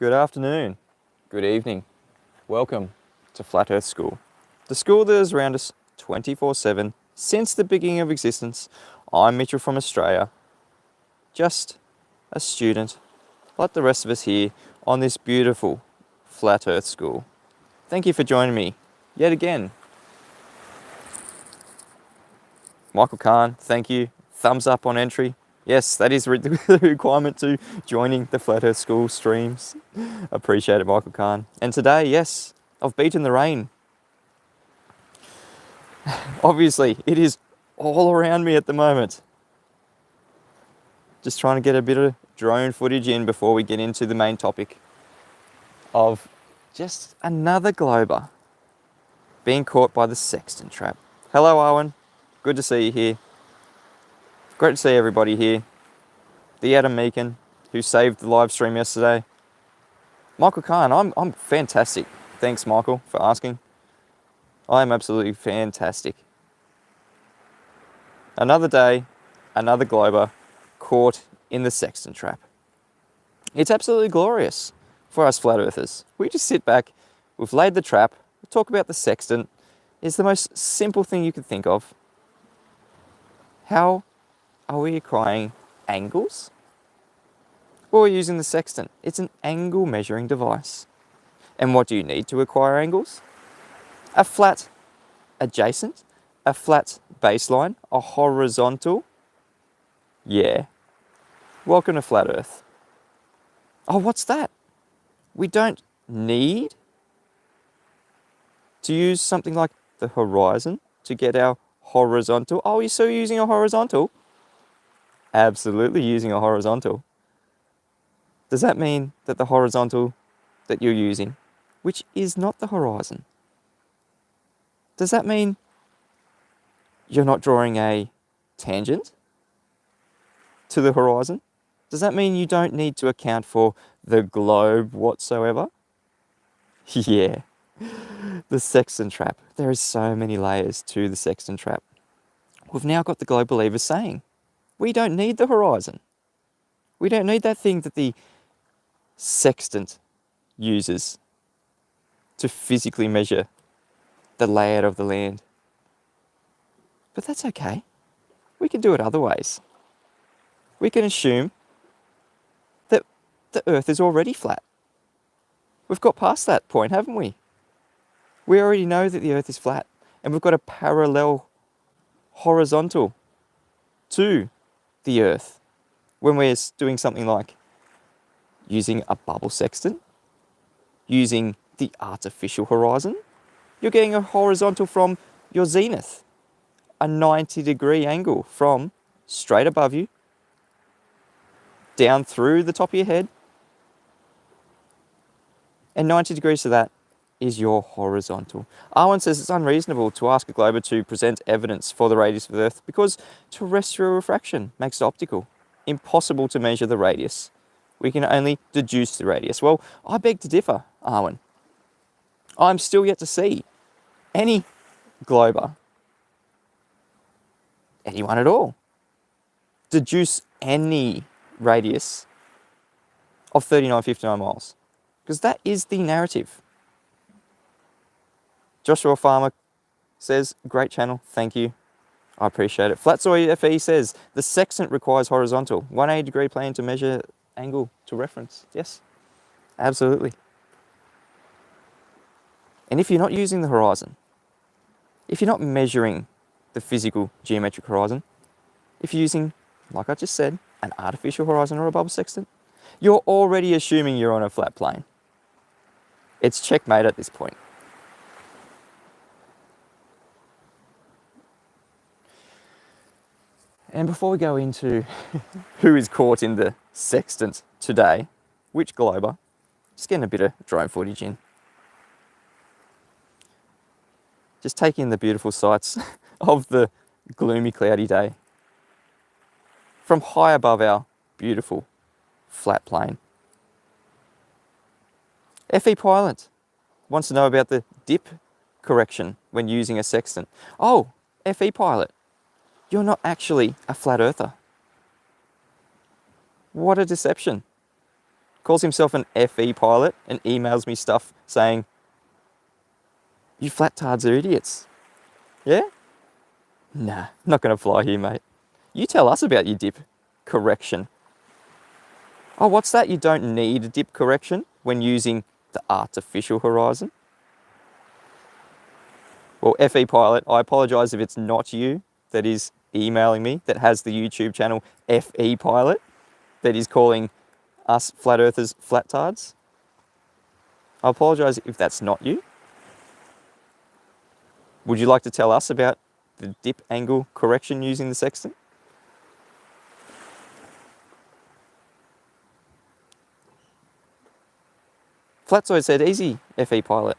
Good afternoon, good evening. Welcome to Flat Earth School, the school that is around us 24/7 since the beginning of existence. I'm Mitchell from Australia, just a student like the rest of us here on this beautiful Flat Earth School. Thank you for joining me yet again. Michael Khan, thank you. Thumbs up on entry. Yes, that is the requirement to joining the Flat Earth School streams. Appreciate it, Michael Khan. And today, yes, I've beaten the rain. Obviously, it is all around me at the moment. Just trying to get a bit of drone footage in before we get into the main topic of just another glober being caught by the Sextant trap. Hello, Owen. Good to see you here. Great to see everybody here. The Adam Meakin, who saved the live stream yesterday. Michael Khan, I'm fantastic. Thanks, Michael, for asking. I'm absolutely fantastic. Another day, another glober caught in the Sextant trap. It's absolutely glorious for us flat earthers. We just sit back, we've laid the trap, we talk about the sextant. It's the most simple thing you could think of. How are we acquiring angles? Well, we're using the sextant. It's an angle measuring device. And what do you need to acquire angles? A flat adjacent, a flat baseline, a horizontal. Yeah. Welcome to Flat Earth. Oh, what's that? We don't need to use something like the horizon to get our horizontal. Oh, you're still using a horizontal? Absolutely using a horizontal. Does that mean that the horizontal that you're using, which is not the horizon, does that mean you're not drawing a tangent to the horizon? Does that mean you don't need to account for the globe whatsoever? Yeah, the Sextant trap. There is so many layers to the Sextant trap. We've now got the globe believers saying, we don't need the horizon. We don't need that thing that the sextant uses to physically measure the layout of the land. But that's okay. We can do it other ways. We can assume that the Earth is already flat. We've got past that point, haven't we? We already know that the Earth is flat, and we've got a parallel horizontal to the Earth when we're doing something like using a bubble sextant, using the artificial horizon. You're getting a horizontal from your zenith, a 90-degree angle from straight above you, down through the top of your head, and 90 degrees to that is your horizontal. Arwen says it's unreasonable to ask a glober to present evidence for the radius of the Earth because terrestrial refraction makes it optical. Impossible to measure the radius. We can only deduce the radius. Well, I beg to differ, Arwen. I'm still yet to see any glober, anyone at all, deduce any radius of 3959 miles. Because that is the narrative. Joshua Farmer says, great channel, thank you. I appreciate it. Flatsoy FE says, the sextant requires horizontal, 180-degree plane to measure angle to reference. Yes, absolutely. And if you're not using the horizon, if you're not measuring the physical geometric horizon, if you're using, like I just said, an artificial horizon or a bubble sextant, you're already assuming you're on a flat plane. It's checkmate at this point. And before we go into who is caught in the sextant today, which glober, just getting a bit of drone footage in. Just taking in the beautiful sights of the gloomy, cloudy day from high above our beautiful flat plane. FE Pilot wants to know about the dip correction when using a sextant. Oh, FE Pilot, you're not actually a flat earther. What a deception. calls himself an FE pilot, and emails me stuff saying, "You flat-tards are idiots." Yeah? Nah, not going to fly here, mate. You tell us about your dip correction. Oh, what's that? You don't need a dip correction when using the artificial horizon? Well, FE Pilot, I apologise if it's not you that is emailing me, that has the YouTube channel FE Pilot, that is calling us flat earthers flat-tards. I apologise if that's not you. Would you like to tell us about the dip angle correction using the sextant? Flatzoid said, "Easy, FE Pilot.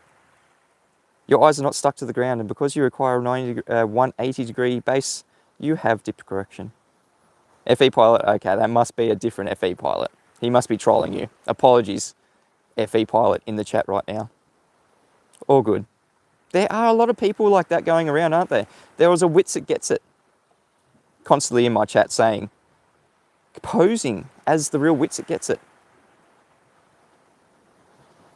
Your eyes are not stuck to the ground, and because you require a 180 degree base, you have dip correction." FE Pilot, okay, that must be a different FE Pilot. He must be trolling you. Apologies, FE Pilot in the chat right now. All good. There are a lot of people like that going around, aren't there? There was a Wits that gets it constantly in my chat saying, posing as the real Wits that gets it.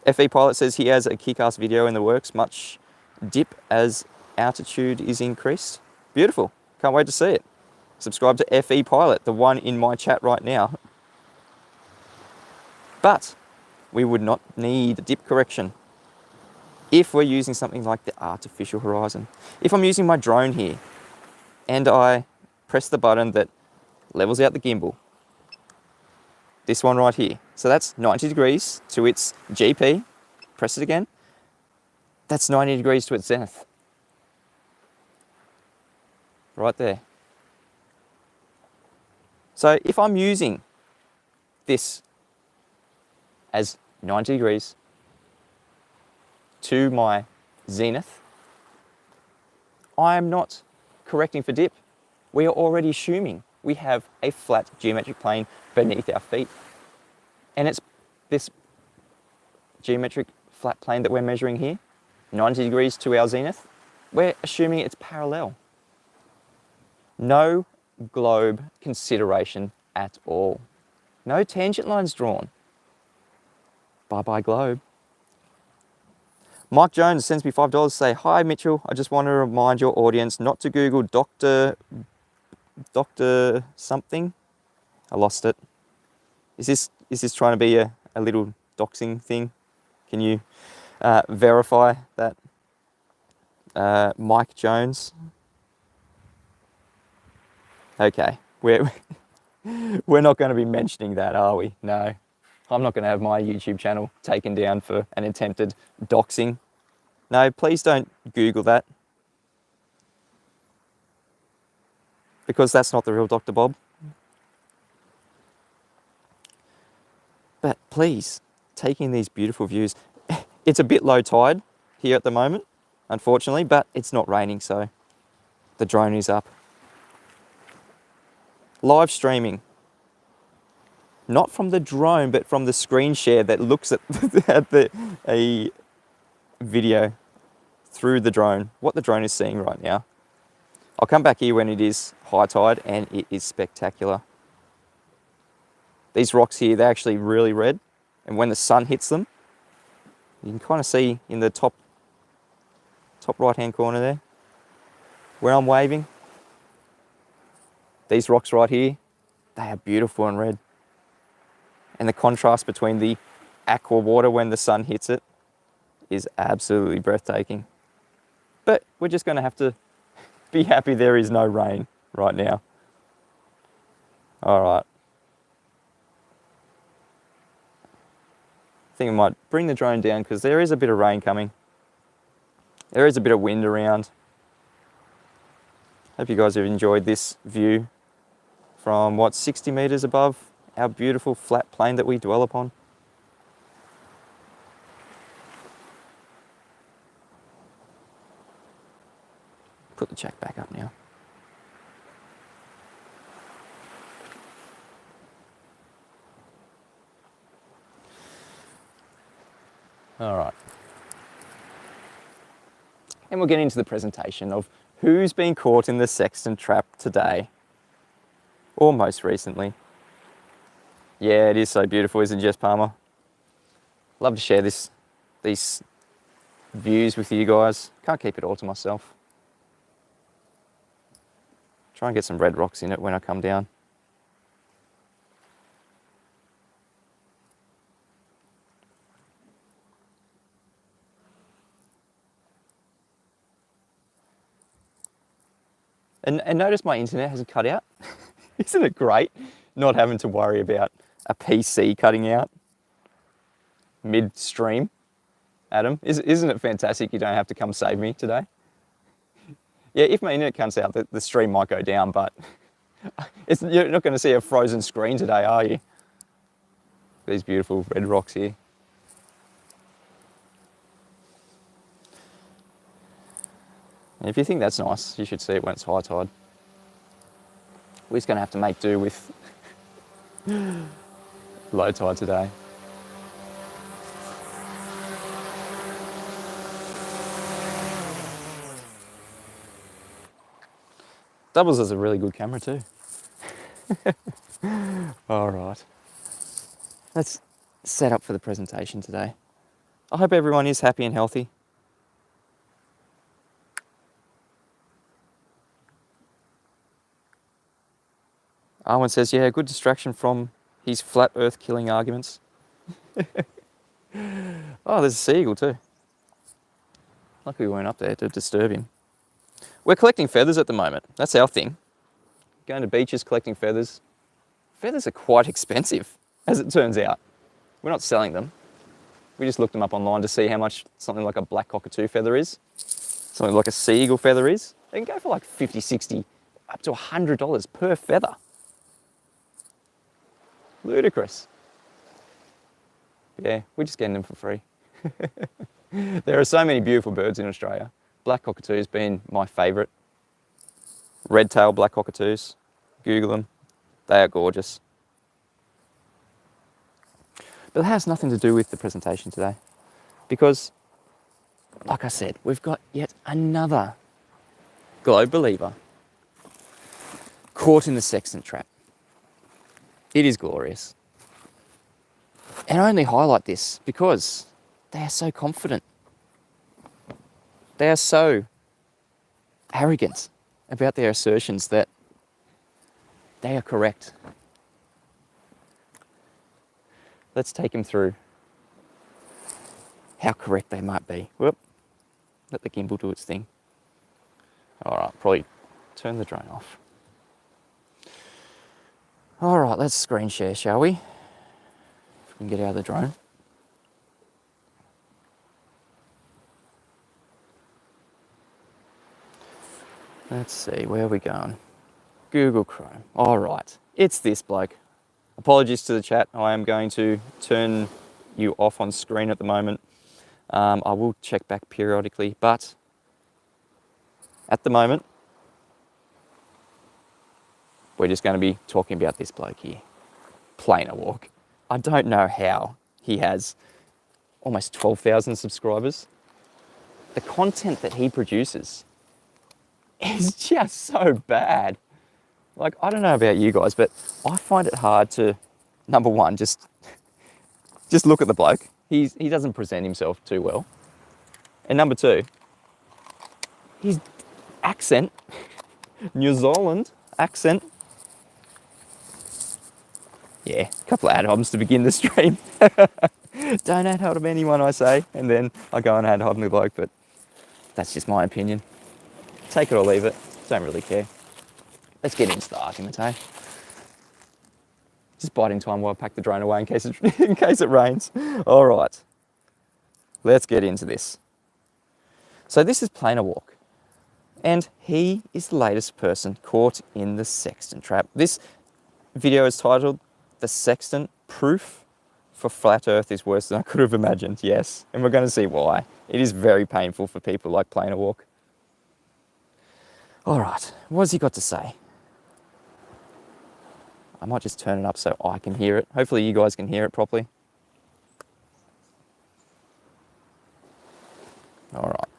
FE Pilot says he has a kick-ass video in the works, much dip as altitude is increased. Beautiful. Can't wait to see it. Subscribe to FE Pilot, the one in my chat right now. But we would not need a dip correction if we're using something like the artificial horizon. If I'm using my drone here and I press the button that levels out the gimbal, this one right here. So that's 90 degrees to its GP. Press it again. That's 90 degrees to its zenith. Right there. So if I'm using this as 90 degrees to my zenith, I am not correcting for dip. We are already assuming we have a flat geometric plane beneath our feet. And it's this geometric flat plane that we're measuring here, 90 degrees to our zenith. We're assuming it's parallel. No globe consideration at all. No tangent lines drawn. Bye-bye globe. Mike Jones sends me $5 to say, "Hi Mitchell, I just want to remind your audience not to Google Dr. something." I lost it. Is this trying to be a little doxing thing? Can you verify that, Mike Jones? Okay, we're not going to be mentioning that, are we? No, I'm not going to have my YouTube channel taken down for an attempted doxing. No, please don't Google that, because that's not the real Dr. Bob. But please, taking these beautiful views. It's a bit low tide here at the moment, unfortunately, but it's not raining, so the drone is up. Live streaming. Not from the drone, but from the screen share that looks at a video through the drone, what the drone is seeing right now. I'll come back here when it is high tide, and it is spectacular. These rocks here, they're actually really red, and when the sun hits them, you can kind of see in the top right-hand corner there, where I'm waving. These rocks right here, they are beautiful and red. And the contrast between the aqua water when the sun hits it is absolutely breathtaking. But we're just going to have to be happy there is no rain right now. All right. I think I might bring the drone down because there is a bit of rain coming. There is a bit of wind around. Hope you guys have enjoyed this view from, 60 meters above our beautiful flat plain that we dwell upon. Put the check back up now. All right. And we'll get into the presentation of who's been caught in the sextant trap today, or most recently. Yeah, it is so beautiful, isn't it, Jess Palmer? Love to share these views with you guys. Can't keep it all to myself. Try and get some red rocks in it when I come down. And notice my internet hasn't cut out. Isn't it great not having to worry about a PC cutting out mid-stream, Adam? Isn't it fantastic you don't have to come save me today? Yeah, if my internet comes out, the stream might go down, but you're not going to see a frozen screen today, are you? These beautiful red rocks here. And if you think that's nice, you should see it when it's high tide. We're just going to have to make do with low tide today. Doubles as a really good camera too. All right. Let's set up for the presentation today. I hope everyone is happy and healthy. Arwen says, yeah, good distraction from his flat earth killing arguments. Oh, there's a seagull too. Lucky we weren't up there to disturb him. We're collecting feathers at the moment. That's our thing. Going to beaches, collecting feathers. Feathers are quite expensive, as it turns out. We're not selling them. We just looked them up online to see how much something like a black cockatoo feather is. Something like a seagull feather is. They can go for like 50, 60, up to $100 per feather. Ludicrous. Yeah, we're just getting them for free. There are so many beautiful birds in Australia. Black cockatoos being my favourite. Red-tailed black cockatoos. Google them. They are gorgeous. But it has nothing to do with the presentation today. Because, like I said, we've got yet another globe believer caught in the sextant trap. It is glorious. And I only highlight this because they are so confident. They are so arrogant about their assertions that they are correct. Let's take them through how correct they might be. Whoop. Let the gimbal do its thing. All right, probably turn the drone off. All right, let's screen share, shall we? If we can get out of the drone. Let's see, where are we going? Google Chrome. All right, it's this bloke. Apologies to the chat. I am going to turn you off on screen at the moment. I will check back periodically, but at the moment, we're just going to be talking about this bloke here. Planer Walk. I don't know how he has almost 12,000 subscribers. The content that he produces is just so bad. Like, I don't know about you guys, but I find it hard to, number one, just look at the bloke. He doesn't present himself too well. And number two, his accent, New Zealand accent. Yeah, a couple of ad homs to begin the stream. Don't ad hom anyone, I say, and then I go and ad hom the bloke, but that's just my opinion. Take it or leave it, don't really care. Let's get into the argument, eh? Just biding time while I pack the drone away in case it rains. All right, let's get into this. So this is Planer Walk, and he is the latest person caught in the sextant trap. This video is titled, "The Sextant Proof for Flat Earth is Worse Than I Could Have Imagined." Yes, and we're going to see why. It is very painful for people like Planer Walk. All right, what's he got to say? I might just turn it up so I can hear it. Hopefully you guys can hear it properly. All right.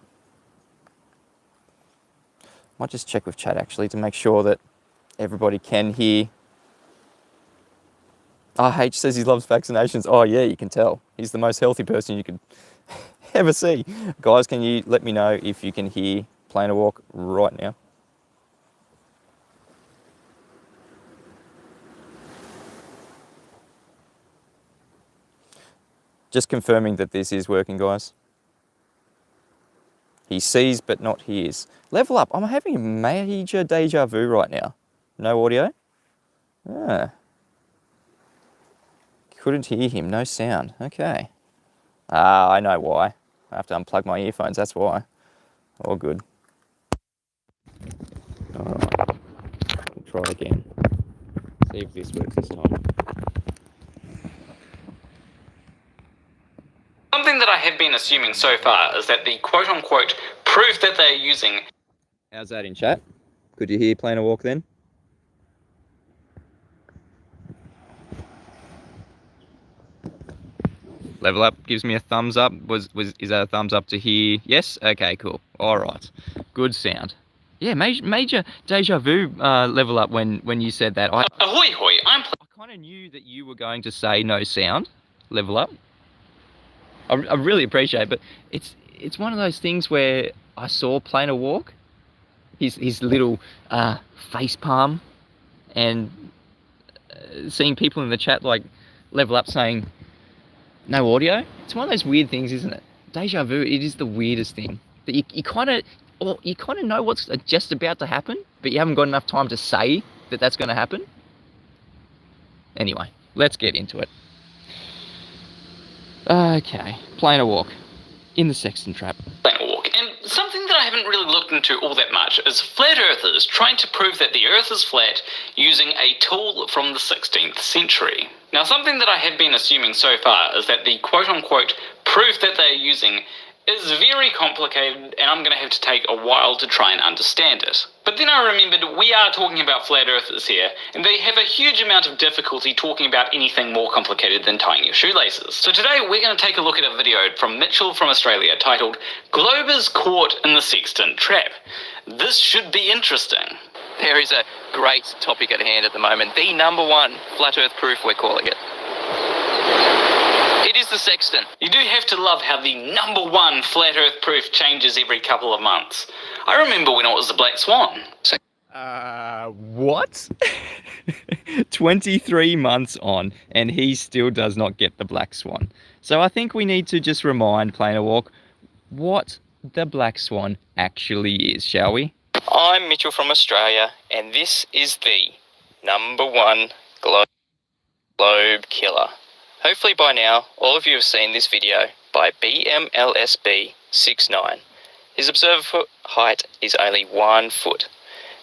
Might just check with chat actually to make sure that everybody can hear H says he loves vaccinations. Oh yeah, you can tell. He's the most healthy person you could ever see. Guys, can you let me know if you can hear Planar Walk right now? Just confirming that this is working, guys. He sees but not hears. Level up. I'm having a major deja vu right now. No audio? Ah. Couldn't hear him. No sound. Okay. Ah, I know why. I have to unplug my earphones. That's why. All good. Alright. We'll try again. See if this works this time. Something that I have been assuming so far is that the quote-unquote proof that they're using... How's that in chat? Could you hear Planar Walk then? Level Up gives me a thumbs up. Is that a thumbs up to hear? Yes? Okay, cool. Alright. Good sound. Yeah, major deja vu Level Up when you said that. Ahoy hoy, I kind of knew that you were going to say no sound. Level Up. I really appreciate it, but it's one of those things where I saw Planar Walk, his little face palm, and seeing people in the chat like Level Up saying no audio. It's one of those weird things, isn't it? Deja vu. It is the weirdest thing that you kind of know what's just about to happen, but you haven't got enough time to say that that's going to happen. Anyway, let's get into it. Okay, Planar Walk in the Sextant Trap. Planar Walk. And something that I haven't really looked into all that much is flat earthers trying to prove that the earth is flat using a tool from the 16th century. Now, something that I have been assuming so far is that the quote-unquote proof that they're using is very complicated, and I'm going to have to take a while to try and understand it. But then I remembered we are talking about flat earthers here, and they have a huge amount of difficulty talking about anything more complicated than tying your shoelaces. So today we're going to take a look at a video from Mitchell from Australia titled "Globers Caught in the Sextant Trap." This should be interesting. There is a great topic at hand at the moment, the number one flat earth proof, we're calling it. It is the sextant. You do have to love how the number one flat earth proof changes every couple of months. I remember when it was the black swan. What? 23 months on, and he still does not get the black swan. So I think we need to just remind Planar Walk what the black swan actually is, shall we? I'm Mitchell from Australia, and this is the number one globe killer. Hopefully by now, all of you have seen this video by BMLSB69. His observer height is only 1 foot.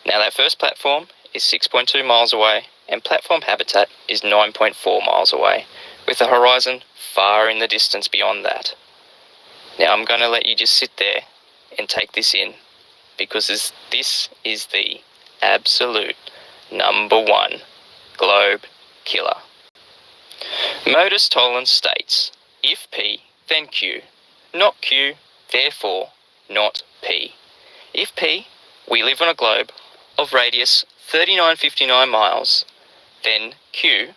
Now that first platform is 6.2 miles away, and platform habitat is 9.4 miles away, with the horizon far in the distance beyond that. Now I'm going to let you just sit there and take this in, because this is the absolute number one globe killer. Modus tollens states, if P, then Q, not Q, therefore not P. If P, we live on a globe of radius 3959 miles, then Q,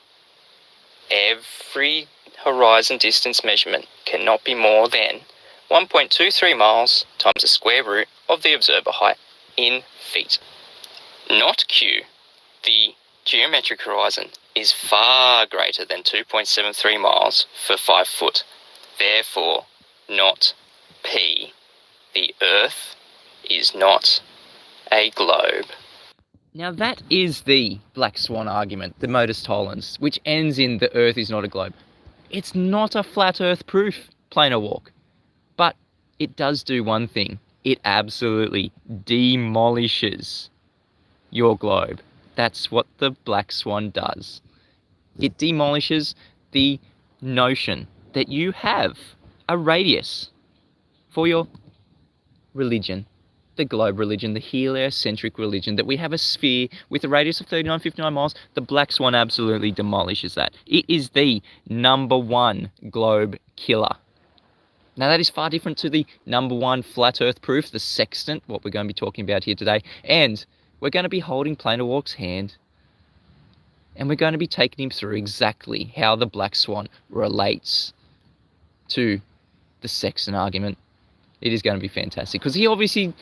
every horizon distance measurement cannot be more than 1.23 miles times the square root of the observer height in feet. Not Q, the geometric horizon is far greater than 2.73 miles for 5 foot. Therefore, not P. The Earth is not a globe. Now that is the black swan argument, the modus tollens, which ends in the Earth is not a globe. It's not a flat Earth proof, Planar Walk. But it does do one thing. It absolutely demolishes your globe. That's what the black swan does. It demolishes the notion that you have a radius for your religion, the globe religion, the heliocentric religion, that we have a sphere with a radius of 3959 miles. The black swan absolutely demolishes that. It is the number one globe killer. Now that is far different to the number one flat earth proof, the sextant, what we're going to be talking about here today. And we're going to be holding Planar Walk's hand And we're going to be taking him through exactly how the black swan relates to the Sextant argument. It is going to be fantastic because he obviously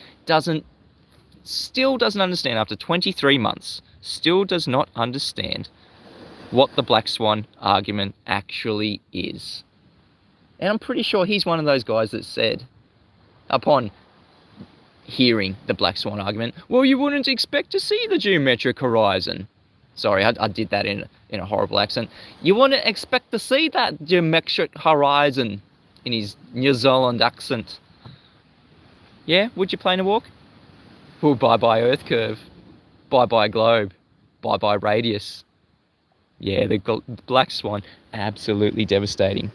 still doesn't understand after 23 months, still does not understand what the black swan argument actually is. And I'm pretty sure he's one of those guys that said, upon hearing the black swan argument, well, you wouldn't expect to see the geometric horizon. Sorry, I did that in a horrible accent. You wouldn't expect to see that geometric horizon, in his New Zealand accent. Yeah, would you plane a walk? Well, bye-bye Earth curve. Bye-bye globe. Bye-bye radius. Yeah, the black swan, absolutely devastating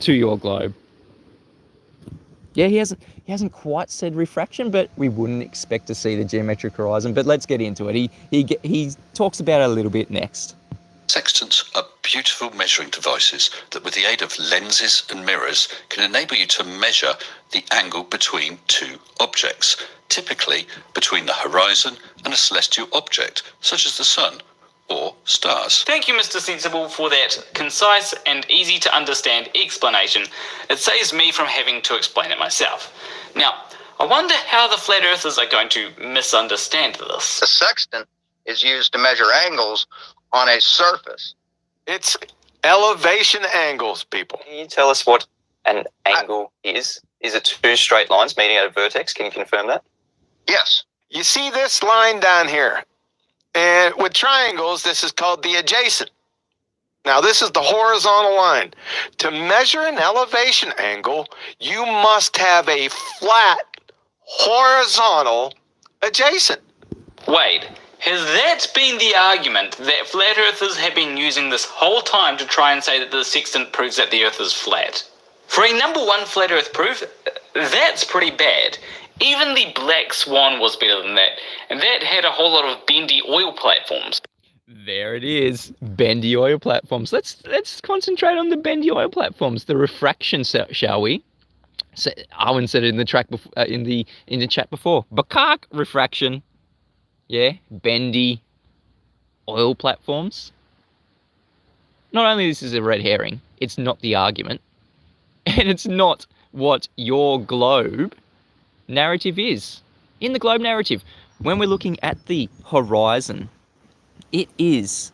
to your globe. Yeah, he hasn't quite said refraction, but we wouldn't expect to see the geometric horizon. But let's get into it. He talks about it a little bit next. Sextants are beautiful measuring devices that, with the aid of lenses and mirrors, can enable you to measure the angle between two objects, typically between the horizon and a celestial object, such as the sun or stars. Thank you, Mr. Sensible, for that concise and easy to understand explanation. It saves me from having to explain it myself. Now, I wonder how the flat earthers are going to misunderstand this. The sextant is used to measure angles on a surface. It's elevation angles, people. Can you tell us what an angle is? Is it two straight lines meeting at a vertex? Can you confirm that? Yes. You see this line down here? And with triangles, this is called the adjacent. Now, this is the horizontal line. To measure an elevation angle, you must have a flat, horizontal adjacent. Wait, has that been the argument that flat earthers have been using this whole time to try and say that the sextant proves that the earth is flat? For a number one flat earth proof, that's pretty bad. Even the black swan was better than that, and that had a whole lot of bendy oil platforms. There it is, bendy oil platforms. Let's concentrate on the bendy oil platforms. The refraction, shall we? So, Arwen said it in the in the chat before. Bakak refraction. Yeah, bendy oil platforms. Not only this is a red herring, it's not the argument, and it's not what your globe narrative is. In the globe narrative, when we're looking at the horizon, it is,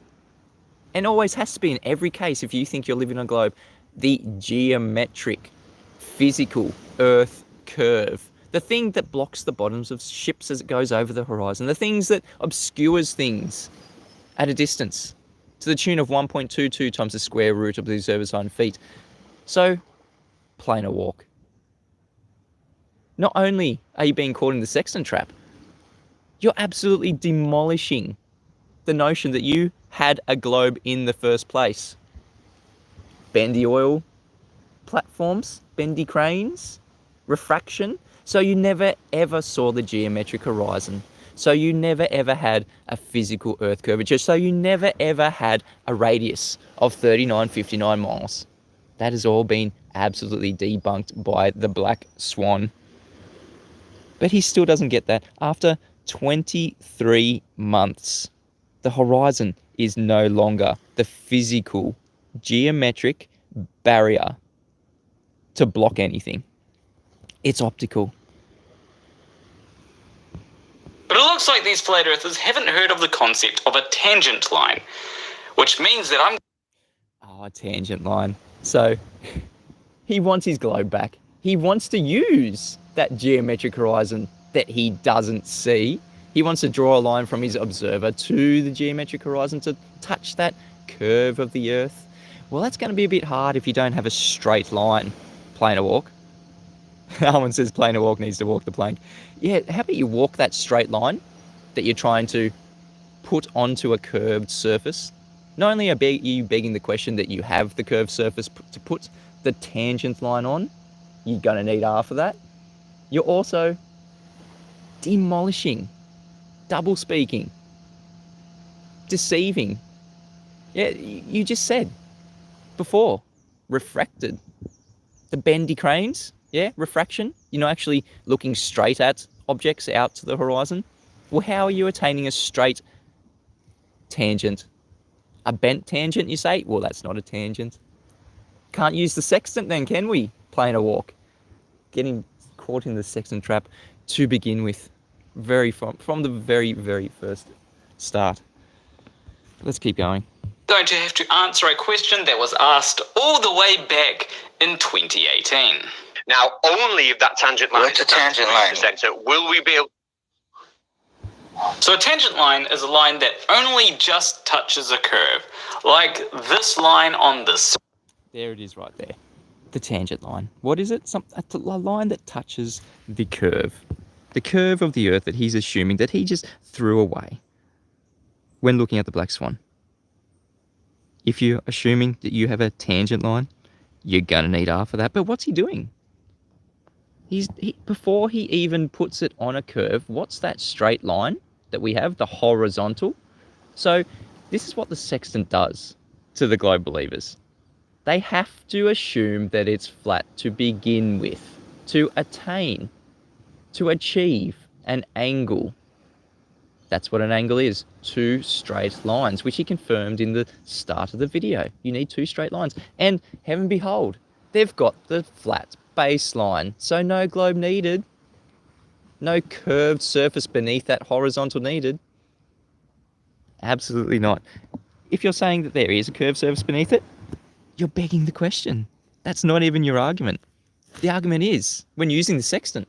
and always has to be in every case if you think you're living on a globe, the geometric, physical Earth curve. The thing that blocks the bottoms of ships as it goes over the horizon. The things that obscures things at a distance to the tune of 1.22 times the square root of the observer's own feet. So, plane a walk. Not only are you being caught in the sextant trap, you're absolutely demolishing the notion that you had a globe in the first place. Bendy oil platforms, bendy cranes, refraction. So you never ever saw the geometric horizon. So you never ever had a physical Earth curvature. So you never ever had a radius of 3959 miles. That has all been absolutely debunked by the black swan. But he still doesn't get that. After 23 months, the horizon is no longer the physical, geometric barrier to block anything. It's optical. But it looks like these flat earthers haven't heard of the concept of a tangent line, which means that I'm... Oh, a tangent line. So, he wants his globe back. He wants to use that geometric horizon that he doesn't see. He wants to draw a line from his observer to the geometric horizon to touch that curve of the Earth. Well, that's going to be a bit hard if you don't have a straight line. Plane a walk. Alan says plane a walk needs to walk the plank. Yeah, how about you walk that straight line that you're trying to put onto a curved surface? Not only are you begging the question that you have the curved surface to put the tangent line on, you're going to need R for that. You're also demolishing, double speaking, deceiving. Yeah, you just said before, refracted. The bendy cranes, yeah, refraction. You're not actually looking straight at objects out to the horizon. Well, how are you attaining a straight tangent A bent tangent, you say? Well, that's not a tangent. Can't use the sextant then, can we? Playing a walk. Getting caught in the sextant trap to begin with. From the very, very first start. Let's keep going. Going to have to answer a question that was asked all the way back in 2018. Now, only if that tangent line What's is a tangent line? the center will we be able. So a tangent line is a line that only just touches a curve, like this line on this. There it is right there. The tangent line. What is it? A line that touches the curve. The curve of the Earth that he's assuming that he just threw away when looking at the black swan. If you're assuming that you have a tangent line, you're going to need R for that. But what's he doing? Before he even puts it on a curve, what's that straight line that we have? The horizontal. So this is what the sextant does to the globe believers. They have to assume that it's flat to begin with, to attain, to achieve an angle. That's what an angle is. 2 straight lines, which he confirmed in the start of the video. You need 2 straight lines. And heaven behold, they've got the flat baseline. So no globe needed. No curved surface beneath that horizontal needed. Absolutely not. If you're saying that there is a curved surface beneath it, you're begging the question. That's not even your argument. The argument is, when using the sextant,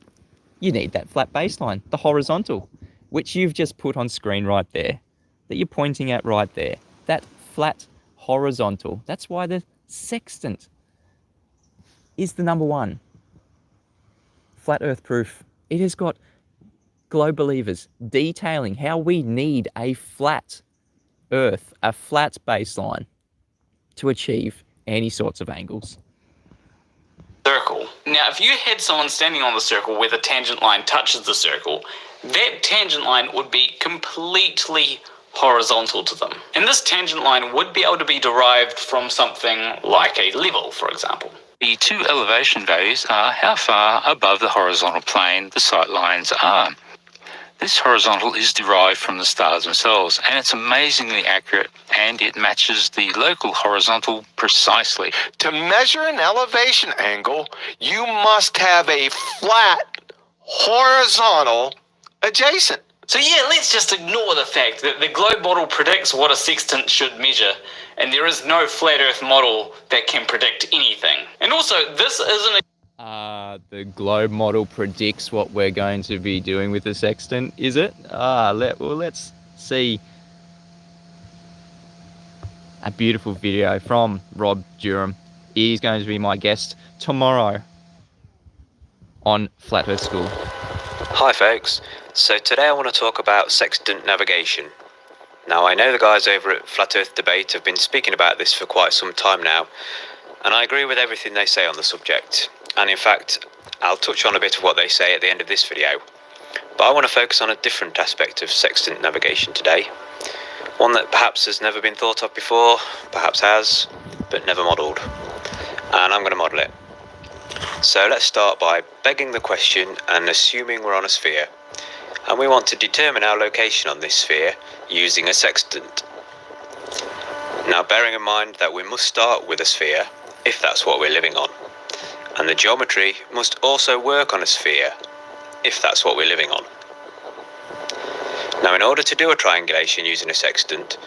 you need that flat baseline, the horizontal, which you've just put on screen right there, that you're pointing at right there. That flat horizontal. That's why the sextant is the number 1. Flat Earth proof. It has got globe believers detailing how we need a flat Earth, a flat baseline to achieve any sorts of angles. Circle. Now, if you had someone standing on the circle where the tangent line touches the circle, that tangent line would be completely horizontal to them. And this tangent line would be able to be derived from something like a level, for example. The 2 elevation values are how far above the horizontal plane the sight lines are. This horizontal is derived from the stars themselves, and it's amazingly accurate, and it matches the local horizontal precisely. To measure an elevation angle, you must have a flat horizontal adjacent. So yeah, let's just ignore the fact that the globe model predicts what a sextant should measure, and there is no flat Earth model that can predict anything. And also, this isn't a... The globe model predicts what we're going to be doing with the sextant, is it? Let's see a beautiful video from Rob Durham. He's going to be my guest tomorrow on Flat Earth School. Hi folks, so today I want to talk about Sextant Navigation. Now I know the guys over at Flat Earth Debate have been speaking about this for quite some time now, and I agree with everything they say on the subject. And in fact, I'll touch on a bit of what they say at the end of this video. But I want to focus on a different aspect of Sextant Navigation today. One that perhaps has never been thought of before, perhaps has, but never modelled. And I'm going to model it. So let's start by begging the question and assuming we're on a sphere. And we want to determine our location on this sphere using a sextant. Now bearing in mind that we must start with a sphere, if that's what we're living on. And the geometry must also work on a sphere, if that's what we're living on. Now in order to do a triangulation using a sextant,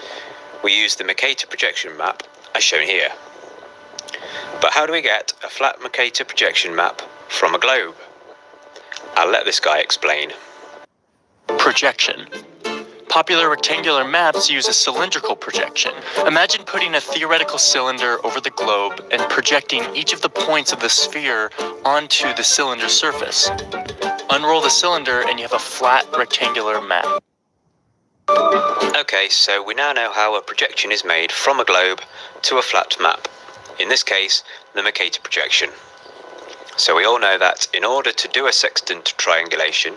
we use the Mercator projection map as shown here. But how do we get a flat Mercator projection map from a globe? I'll let this guy explain. Projection. Popular rectangular maps use a cylindrical projection. Imagine putting a theoretical cylinder over the globe and projecting each of the points of the sphere onto the cylinder surface. Unroll the cylinder and you have a flat rectangular map. Okay, so we now know how a projection is made from a globe to a flat map. In this case, the Mercator projection. So we all know that in order to do a sextant triangulation,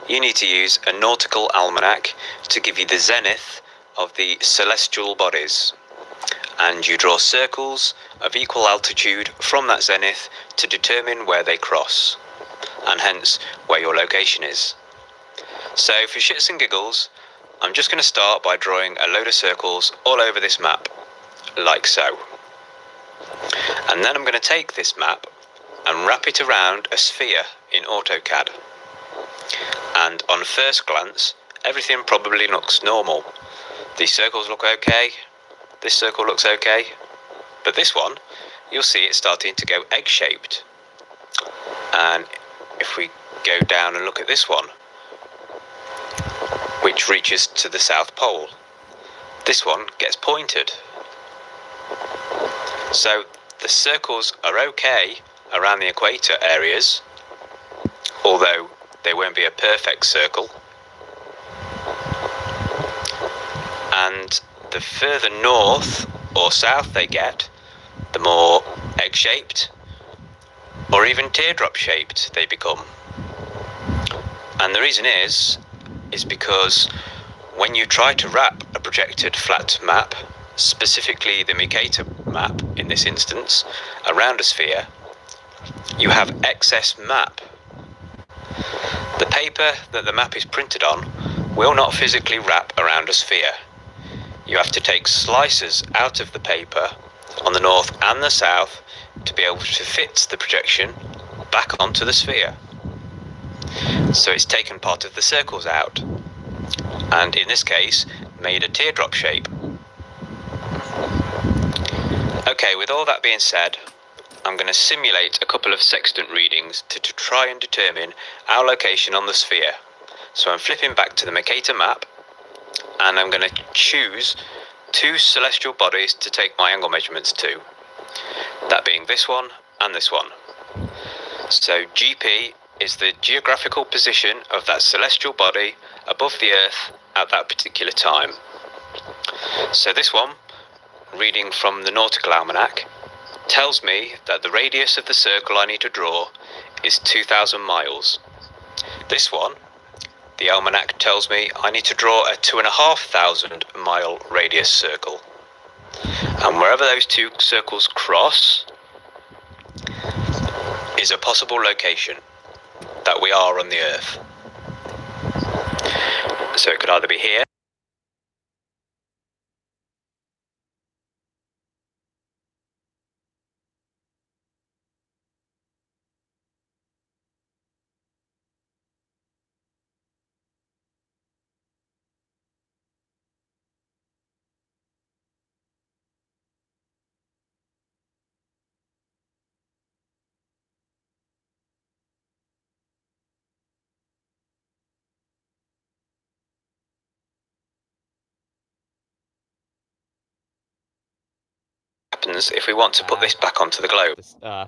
you need to use a nautical almanac to give you the zenith of the celestial bodies. And you draw circles of equal altitude from that zenith to determine where they cross, and hence where your location is. So for shits and giggles, I'm just going to start by drawing a load of circles all over this map, like so. And then I'm going to take this map and wrap it around a sphere in AutoCAD. And on first glance, everything probably looks normal. These circles look okay, this circle looks okay, but this one, you'll see it's starting to go egg-shaped. And if we go down and look at this one, which reaches to the South Pole, this one gets pointed. So the circles are okay around the equator areas, although they won't be a perfect circle. And the further north or south they get, the more egg-shaped or even teardrop-shaped they become. And the reason is because when you try to wrap a projected flat map, specifically the Mercator map in this instance, around a sphere, you have excess map. The paper that the map is printed on will not physically wrap around a sphere. You have to take slices out of the paper on the north and the south to be able to fit the projection back onto the sphere. So it's taken part of the circles out, and in this case made a teardrop shape. Okay, with all that being said, I'm going to simulate a couple of sextant readings to try and determine our location on the sphere. So I'm flipping back to the Mercator map, and I'm going to choose two celestial bodies to take my angle measurements to, that being this one and this one. So GP is the geographical position of that celestial body above the Earth at that particular time. So this one, reading from the Nautical Almanac, tells me that the radius of the circle I need to draw is 2,000 miles. This one, the Almanac tells me I need to draw a 2,500 mile radius circle. And wherever those two circles cross is a possible location that we are on the Earth. So it could either be here, happens if we want to put this back onto the globe.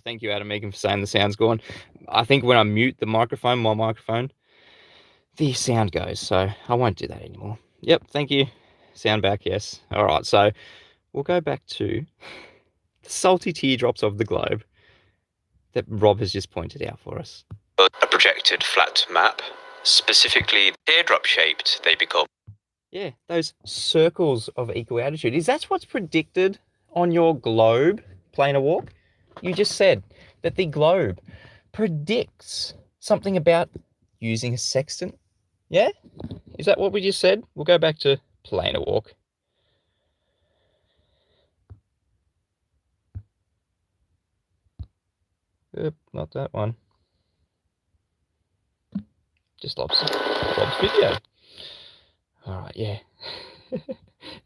Thank you, Adam Megan, for saying the sound's gone. I think when I mute the microphone, my microphone, the sound goes, so I won't do that anymore. Yep, thank you. Sound back, yes. All right, so we'll go back to the salty teardrops of the globe that Rob has just pointed out for us. A projected flat map, specifically teardrop-shaped they become. Yeah, those circles of equal altitude. Is that what's predicted on your globe, planar walk? You just said that the globe predicts something about using a sextant. Yeah? Is that what we just said? We'll go back to planar walk. Oop, not that one. Just Rob's video. All right, yeah.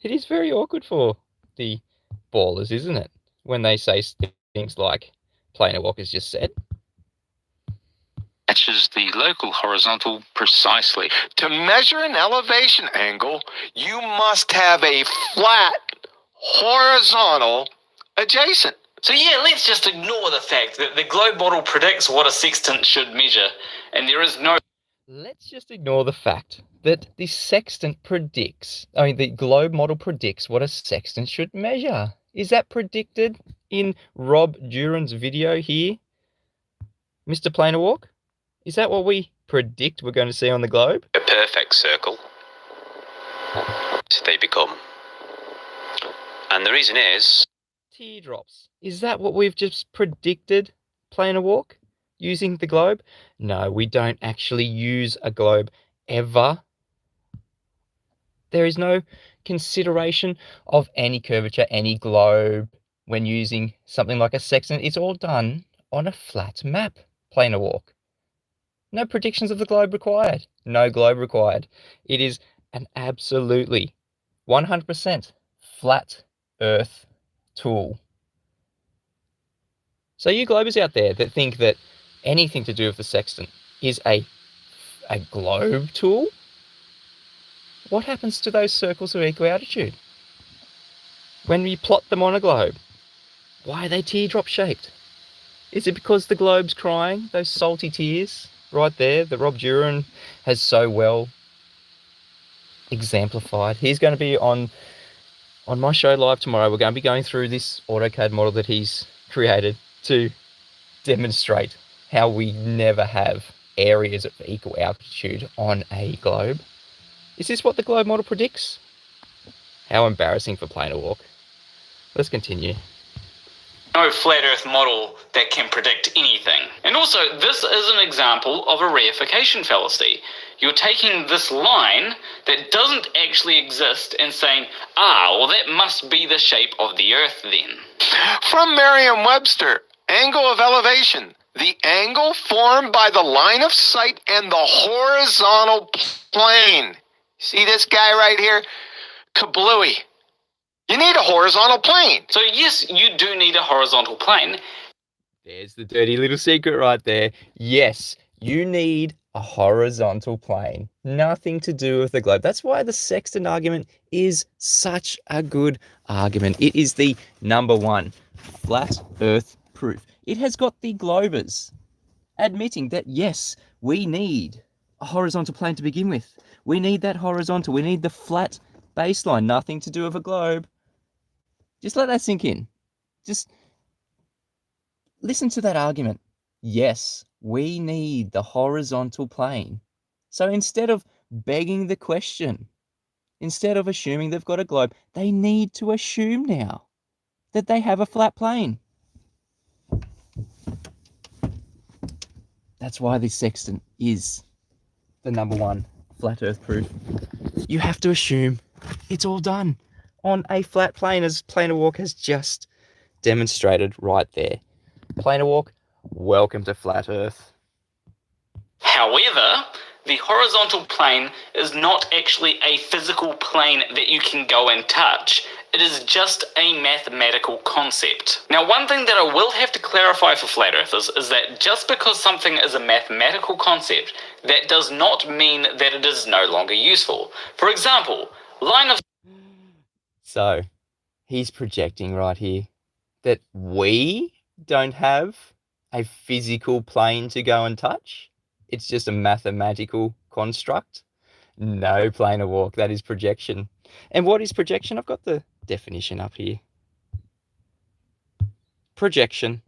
It is very awkward for the ballers, isn't it? When they say things like planar walk has just said. Matches the local horizontal precisely. To measure an elevation angle, you must have a flat horizontal adjacent. So yeah, let's just ignore the fact that the globe model predicts what a sextant should measure, and there is no... Let's just ignore the fact that the sextant predicts, the globe model predicts what a sextant should measure. Is that predicted in Rob Duran's video here, Mr. Planar Walk? Is that what we predict we're going to see on the globe? A perfect circle they become. And the reason is... Teardrops. Is that what we've just predicted, Planar Walk, using the globe? No, we don't actually use a globe ever. There is no consideration of any curvature, any globe when using something like a sextant. It's all done on a flat map, planar walk. No predictions of the globe required. No globe required. It is an absolutely 100% flat Earth tool. So you globers out there that think that anything to do with the sextant is a globe tool, what happens to those circles of equal altitude? When we plot them on a globe, why are they teardrop shaped? Is it because the globe's crying, those salty tears right there that Rob Duran has so well exemplified? He's going to be on my show live tomorrow. We're going to be going through this AutoCAD model that he's created to demonstrate how we never have areas of equal altitude on a globe. Is this what the globe model predicts? How embarrassing for planar walk. Let's continue. No flat earth model that can predict anything. And also, this is an example of a reification fallacy. You're taking this line that doesn't actually exist and saying, well, that must be the shape of the earth then. From Merriam-Webster, angle of elevation, the angle formed by the line of sight and the horizontal plane. See this guy right here? Kablooey. You need a horizontal plane. So yes, you do need a horizontal plane. There's the dirty little secret right there. Yes, you need a horizontal plane. Nothing to do with the globe. That's why the sextant argument is such a good argument. It is the number one flat earth proof. It has got the globers admitting that, yes, we need a horizontal plane to begin with. We need that horizontal. We need the flat baseline. Nothing to do with a globe. Just let that sink in. Just listen to that argument. Yes, we need the horizontal plane. So instead of begging the question, instead of assuming they've got a globe, they need to assume now that they have a flat plane. That's why this sextant is the number one flat earth proof. You have to assume it's all done on a flat plane, as planar walk has just demonstrated right there. Planar walk, welcome to flat earth. However, the horizontal plane is not actually a physical plane that you can go and touch. It is just a mathematical concept. Now, one thing that I will have to clarify for flat earthers is that just because something is a mathematical concept, that does not mean that it is no longer useful. For example, line of... So, he's projecting right here that we don't have a physical plane to go and touch. It's just a mathematical construct. No, planar walk, that is projection. And what is projection? I've got the definition up here. Projection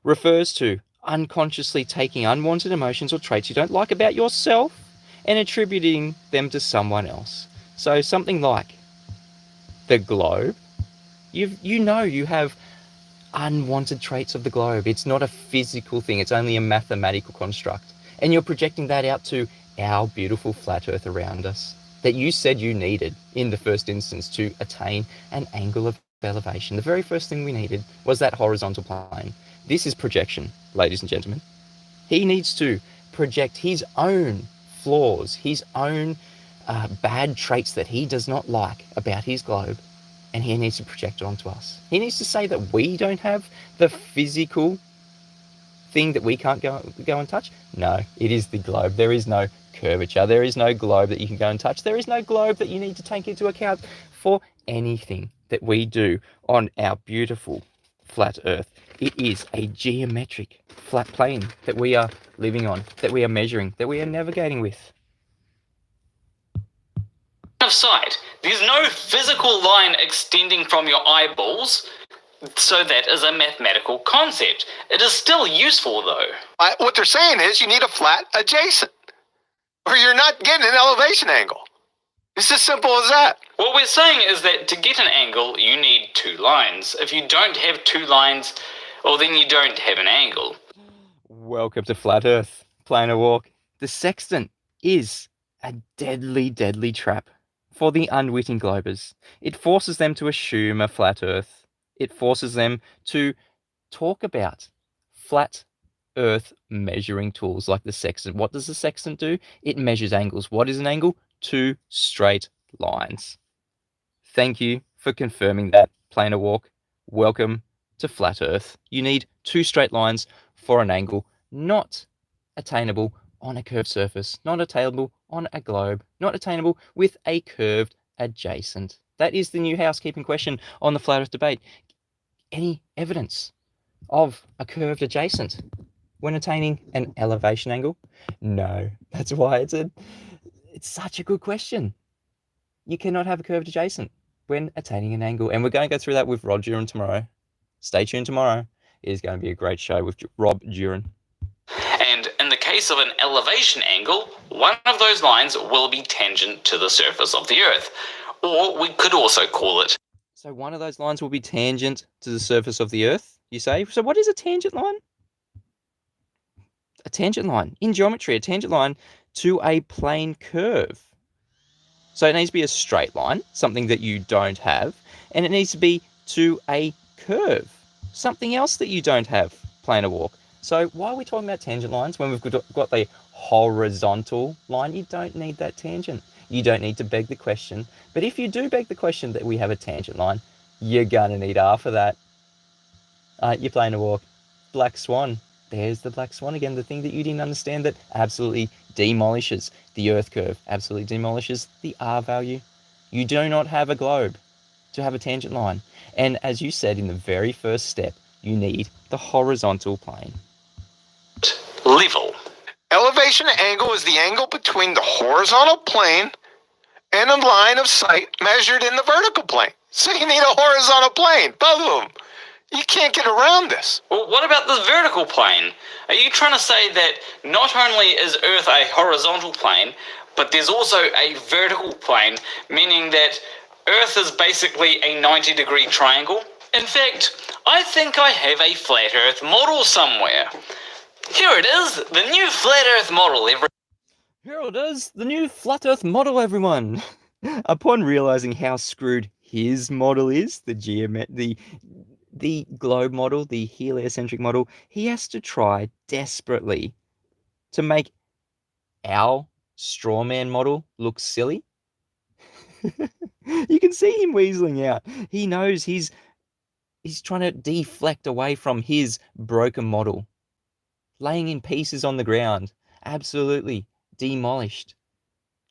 refers to unconsciously taking unwanted emotions or traits you don't like about yourself and attributing them to someone else. So something like the globe, you know you have unwanted traits of the globe. It's not a physical thing. It's only a mathematical construct. And you're projecting that out to our beautiful flat earth around us that you said you needed in the first instance to attain an angle of elevation. The very first thing we needed was that horizontal plane. This is projection, ladies and gentlemen. He needs to project his own flaws, his own bad traits that he does not like about his globe, and he needs to project it onto us. He needs to say that we don't have the physical thing that we can't go and touch. No, it is the globe. There is no curvature. There is no globe that you can go and touch. There is no globe that you need to take into account for anything that we do on our beautiful flat earth. It is a geometric flat plane that we are living on, that we are measuring, that we are navigating with. Of sight. There's no physical line extending from your eyeballs, so that is a mathematical concept. It is still useful though. What they're saying is you need a flat adjacent, or you're not getting an elevation angle. It's as simple as that. What we're saying is that to get an angle, you need two lines. If you don't have two lines, well, then you don't have an angle. Welcome to flat earth, planar walk. The sextant is a deadly, deadly trap for the unwitting globers. It forces them to assume a flat Earth. It forces them to talk about flat Earth measuring tools like the sextant. What does the sextant do? It measures angles. What is an angle? 2 straight lines. Thank you for confirming that, Planar Walk. Welcome to flat Earth. You need 2 straight lines for an angle, not attainable on a curved surface, not attainable on a globe, not attainable with a curved adjacent. That is the new housekeeping question on the flat Earth debate. Any evidence of a curved adjacent when attaining an elevation angle? No. That's why it's such a good question. You cannot have a curved adjacent when attaining an angle. And we're going to go through that with Rod Duran tomorrow. Stay tuned tomorrow. It is going to be a great show with Rob Duran. And in the case of an elevation angle, one of those lines will be tangent to the surface of the Earth. Or we could also call it... So one of those lines will be tangent to the surface of the Earth, you say? So what is a tangent line? A tangent line. In geometry, a tangent line to a plane curve. So it needs to be a straight line, something that you don't have, and it needs to be to a curve, something else that you don't have, Planar Walk. So why are we talking about tangent lines when we've got the horizontal line? You don't need that tangent. You don't need to beg the question. But if you do beg the question that we have a tangent line, you're going to need R for that. You're Planar Walk. Black Swan. There's the black swan again, the thing that you didn't understand that absolutely demolishes the Earth curve, absolutely demolishes the R value. You do not have a globe to have a tangent line. And as you said in the very first step, you need the horizontal plane. Level. Elevation angle is the angle between the horizontal plane and a line of sight measured in the vertical plane. So you need a horizontal plane, both of them. You can't get around this. Well, what about the vertical plane? Are you trying to say that not only is Earth a horizontal plane, but there's also a vertical plane, meaning that Earth is basically a 90-degree triangle? In fact, I think I have a flat Earth model somewhere. Here it is, the new flat Earth model. Here it is, the new flat Earth model, everyone. Upon realizing how screwed his model is, the globe model, the heliocentric model, he has to try desperately to make our strawman model look silly. You can see him weaseling out. He knows he's trying to deflect away from his broken model, laying in pieces on the ground, absolutely demolished,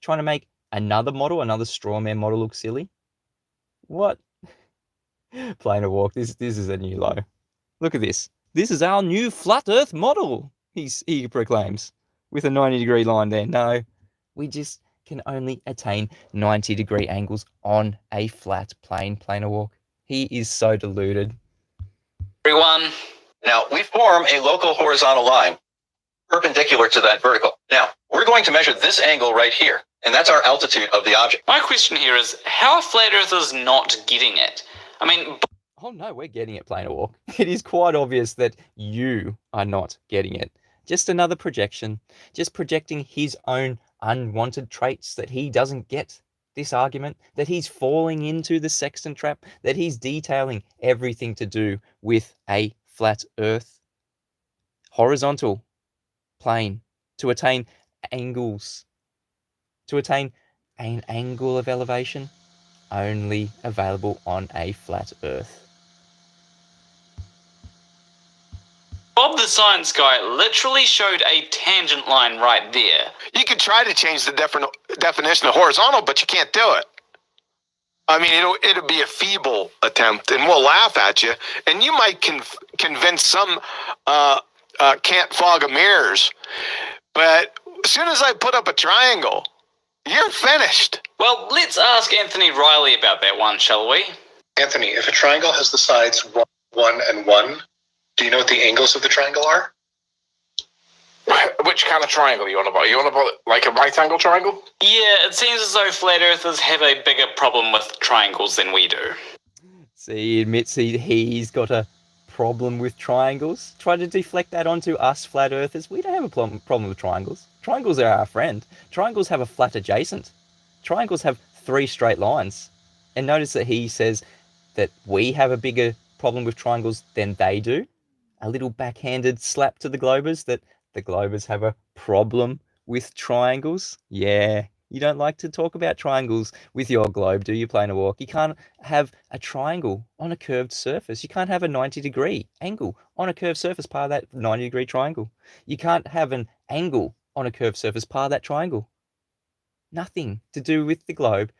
trying to make another model, another strawman model look silly. What? Planar Walk, this is a new low. Look at this. This is our new flat Earth model, he proclaims, with a 90-degree line there. No, we just can only attain 90-degree angles on a flat plane, Planar Walk. He is so deluded. Everyone. Now, we form a local horizontal line perpendicular to that vertical. Now, we're going to measure this angle right here, and that's our altitude of the object. My question here is, how flat Earth is not getting it? I mean... Oh no, we're getting it, Planar Walk. It is quite obvious that you are not getting it. Just another projection. Just projecting his own unwanted traits that he doesn't get this argument, that he's falling into the sextant trap, that he's detailing everything to do with a flat Earth. Horizontal plane to attain angles. To attain an angle of elevation only available on a flat Earth. Bob the Science Guy literally showed a tangent line right there. You could try to change the definition of horizontal, but you can't do it. I mean, it'll be a feeble attempt, and we'll laugh at you, and you might convince some can't fog a mirrors, but as soon as I put up a triangle, you're finished. Well, let's ask Anthony Riley about that one, shall we? Anthony, if a triangle has the sides 1, 1, and 1, do you know what the angles of the triangle are? Which kind of triangle are you on about? Are you on about like a right angle triangle? Yeah, it seems as though flat earthers have a bigger problem with triangles than we do. See, he admits he's got a problem with triangles. Try to deflect that onto us flat earthers. We don't have a problem with triangles. Triangles are our friend. Triangles have a flat adjacent. Triangles have 3 straight lines. And notice that he says that we have a bigger problem with triangles than they do. A little backhanded slap to the Globers that the Globers have a problem with triangles. Yeah, you don't like to talk about triangles with your globe, do you, Planar Walk? You can't have a triangle on a curved surface. You can't have a 90-degree angle on a curved surface part of that 90-degree triangle. You can't have an angle on a curved surface part of that triangle. Nothing to do with the globe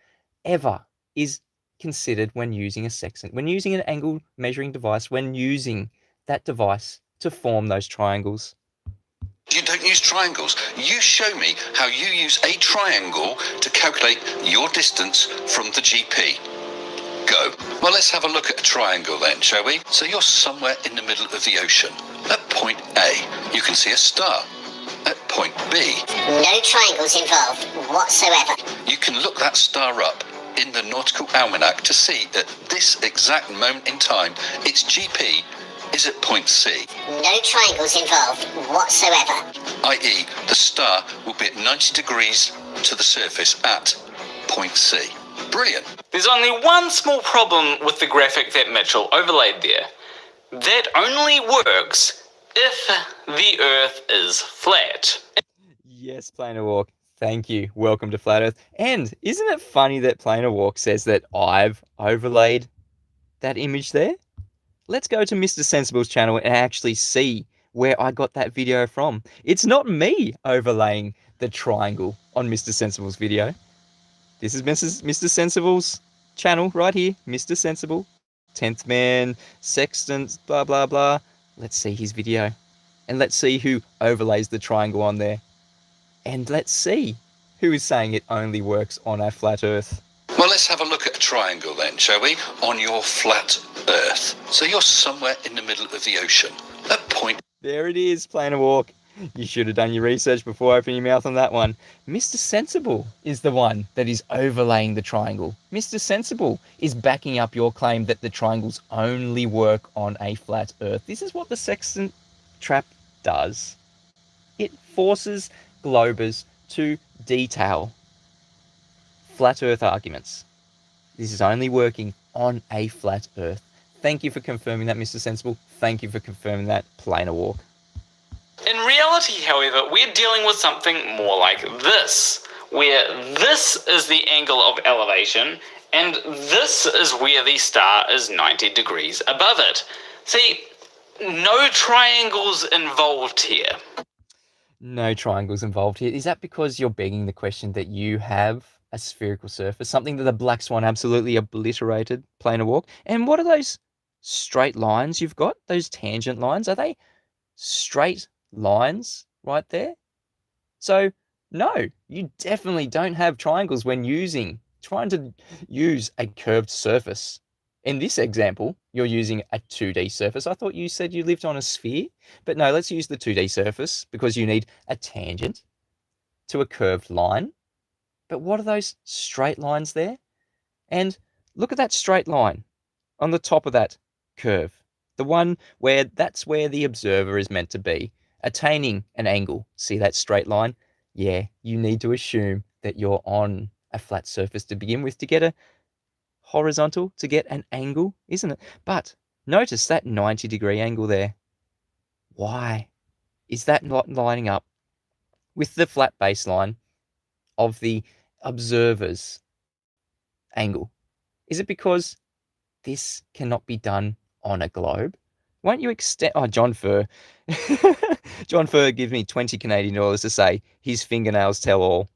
ever is considered when using a sextant, when using an angle measuring device, when using that device to form those triangles. You don't use triangles. You show me how you use a triangle to calculate your distance from the GP. Go. Well, let's have a look at a triangle then, shall we? So you're somewhere in the middle of the ocean. At point A, you can see a star. At point B, no triangles involved whatsoever. You can look that star up in the Nautical Almanac to see at this exact moment in time, its GP is at point C. No triangles involved whatsoever. i.e. the star will be at 90 degrees to the surface at point C. Brilliant. There's only one small problem with the graphic that Mitchell overlaid there. That only works if the Earth is flat. Yes, Planar Walk. Thank you. Welcome to Flat Earth. And isn't it funny that Planar Walk says that I've overlaid that image there? Let's go to Mr. Sensible's channel and actually see where I got that video from. It's not me overlaying the triangle on Mr. Sensible's video. This is Mr. Sensible's channel right here. Mr. Sensible, 10th Man, Sextant, blah, blah, blah. Let's see his video. And let's see who overlays the triangle on there. And let's see who is saying it only works on a flat Earth. Well, let's have a look at a triangle then, shall we? On your flat Earth. So you're somewhere in the middle of the ocean. At point... There it is, Planar Walk. You should have done your research before opening your mouth on that one. Mr. Sensible is the one that is overlaying the triangle. Mr. Sensible is backing up your claim that the triangles only work on a flat Earth. This is what the Sextant Trap does. It forces Globers to detail flat Earth arguments. This is only working on a flat Earth. Thank you for confirming that, Mr. Sensible. Thank you for confirming that, Planar Walk. In reality, however, we're dealing with something more like this, where this is the angle of elevation, and this is where the star is 90 degrees above it. See, no triangles involved here. No triangles involved here. Is that because you're begging the question that you have a spherical surface, something that the Black Swan absolutely obliterated, Planar Walk? And what are those straight lines you've got? Those tangent lines? Are they straight lines right there? So no, you definitely don't have triangles when trying to use a curved surface. In this example, you're using a 2D surface. I thought you said you lived on a sphere, but no, let's use the 2D surface because you need a tangent to a curved line. But what are those straight lines there? And look at that straight line on the top of that curve. The one where that's where the observer is meant to be, attaining an angle. See that straight line? Yeah, you need to assume that you're on a flat surface to begin with to get a horizontal, to get an angle, isn't it? But notice that 90-degree angle there. Why is that not lining up with the flat baseline of the observer's angle? Is it because this cannot be done on a globe? Won't you extend... Oh, John Furr. John Furr gives me 20 Canadian dollars to say his fingernails tell all.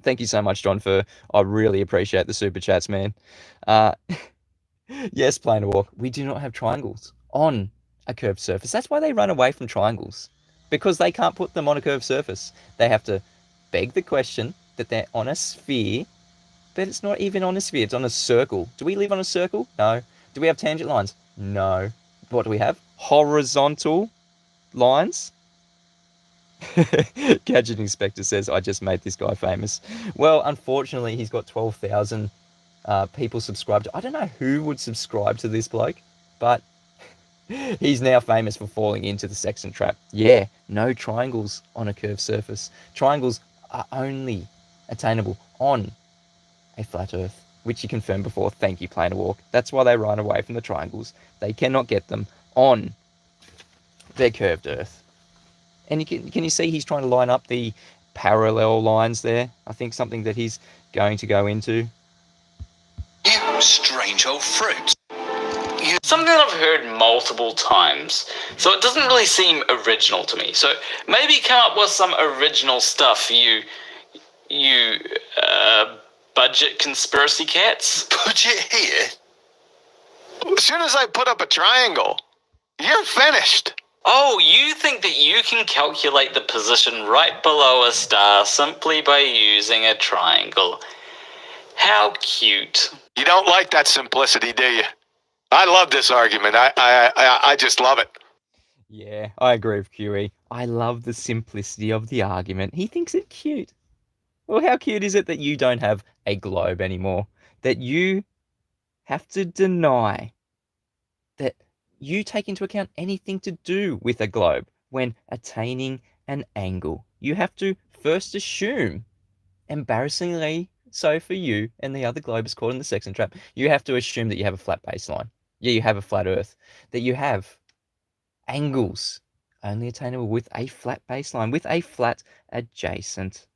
Thank you so much, John Furr. I really appreciate the super chats, man. Yes, Planar Walk, we do not have triangles on a curved surface. That's why they run away from triangles, because they can't put them on a curved surface. They have to beg the question that they're on a sphere, but it's not even on a sphere. It's on a circle. Do we live on a circle? No. Do we have tangent lines? No. What do we have? Horizontal lines? Gadget Inspector says, I just made this guy famous. Well, unfortunately, he's got 12,000 people subscribed. I don't know who would subscribe to this bloke, but he's now famous for falling into the Sextant Trap. Yeah, no triangles on a curved surface. Triangles are only attainable on a flat Earth, which you confirmed before. Thank you, Planar Walk. That's why they run away from the triangles. They cannot get them on their curved Earth. And can you see he's trying to line up the parallel lines there? I think something that he's going to go into. You strange old fruit. Something that I've heard multiple times, so it doesn't really seem original to me. So maybe come up with some original stuff, you budget conspiracy cats. Budget here? As soon as I put up a triangle, you're finished. Oh, you think that you can calculate the position right below a star simply by using a triangle? How cute. You don't like that simplicity, do you? I love this argument. I just love it. Yeah, I agree with QE. I love the simplicity of the argument. He thinks it cute. Well, how cute is it that you don't have a globe anymore? That you have to deny that you take into account anything to do with a globe when attaining an angle. You have to first assume, embarrassingly so for you and the other globers caught in the Sextant trap, you have to assume that you have a flat baseline. Yeah, you have a flat Earth. That you have angles only attainable with a flat baseline, with a flat adjacent.